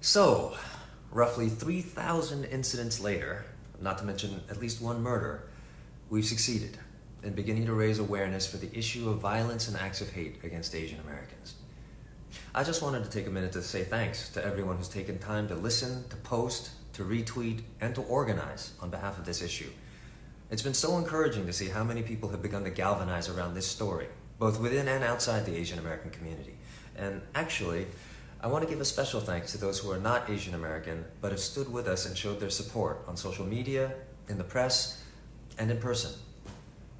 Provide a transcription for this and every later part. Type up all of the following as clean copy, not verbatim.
So, roughly 3,000 incidents later, not to mention at least one murder, we've succeeded in beginning to raise awareness for the issue of violence and acts of hate against Asian Americans. I just wanted to take a minute to say thanks to everyone who's taken time to listen, to post, to retweet, and to organize on behalf of this issue. It's been so encouraging to see how many people have begun to galvanize around this story, both within and outside the Asian American community. And actually, I want to give a special thanks to those who are not Asian American, but have stood with us and showed their support on social media, in the press, and in person.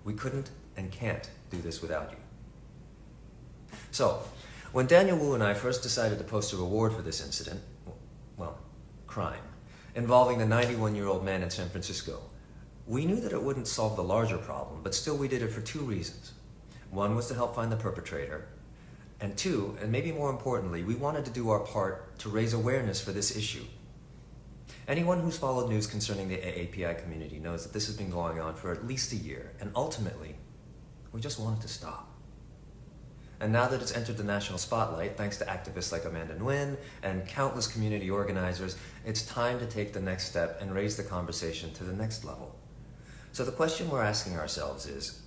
We couldn't and can't do this without you. So, when Daniel Wu and I first decided to post a reward for this incident, crime, involving the 91-year-old man in San Francisco, we knew that it wouldn't solve the larger problem, but still we did it for two reasons. One was to help find the perpetrator, and two, and maybe more importantly, we wanted to do our part to raise awareness for this issue. Anyone who's followed news concerning the AAPI community knows that this has been going on for at least a year, and ultimately, we just want it to stop. And now that it's entered the national spotlight, thanks to activists like Amanda Nguyen and countless community organizers, it's time to take the next step and raise the conversation to the next level. So the question we're asking ourselves is,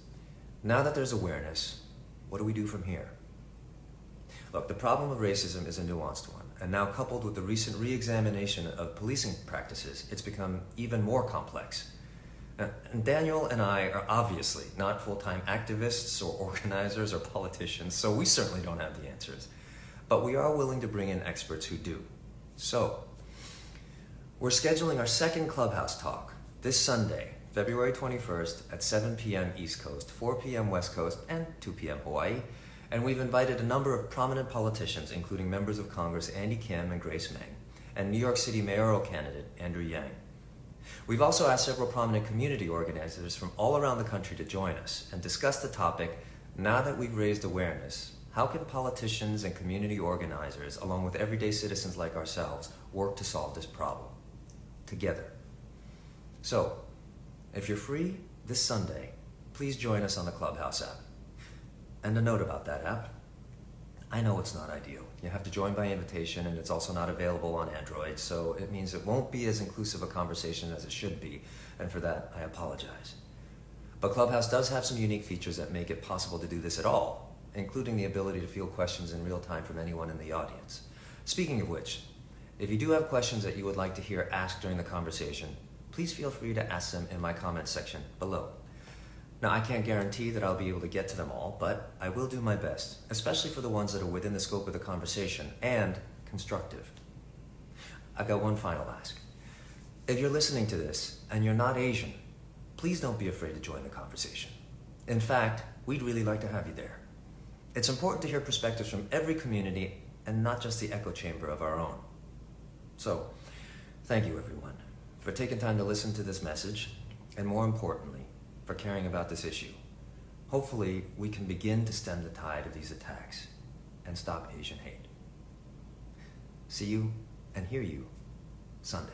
now that there's awareness, what do we do from here? Look, the problem of racism is a nuanced one, and now coupled with the recent re-examination of policing practices, it's become even more complex. And Daniel and I are obviously not full-time activists or organizers or politicians, so we certainly don't have the answers. But we are willing to bring in experts who do. So, we're scheduling our second Clubhouse talk this Sunday, February 21st at 7 p.m. East Coast, 4 p.m. West Coast, and 2 p.m. Hawaii. And we've invited a number of prominent politicians, including members of Congress Andy Kim and Grace Meng, and New York City mayoral candidate Andrew Yang. We've also asked several prominent community organizers from all around the country to join us and discuss the topic, now that we've raised awareness, how can politicians and community organizers, along with everyday citizens like ourselves, work to solve this problem together? So, if you're free this Sunday, please join us on the Clubhouse app. And a note about that app, I know it's not ideal. You have to join by invitation, and it's also not available on Android, so it means it won't be as inclusive a conversation as it should be, and for that, I apologize. But Clubhouse does have some unique features that make it possible to do this at all, including the ability to field questions in real time from anyone in the audience. Speaking of which, if you do have questions that you would like to hear asked during the conversation, please feel free to ask them in my comments section below. Now, I can't guarantee that I'll be able to get to them all, but I will do my best, especially for the ones that are within the scope of the conversation and constructive. I've got one final ask. If you're listening to this and you're not Asian, please don't be afraid to join the conversation. In fact, we'd really like to have you there. It's important to hear perspectives from every community and not just the echo chamber of our own. So, thank you everyone for taking time to listen to this message, and more importantly, for caring about this issue. Hopefully, we can begin to stem the tide of these attacks and stop Asian hate. See you and hear you Sunday.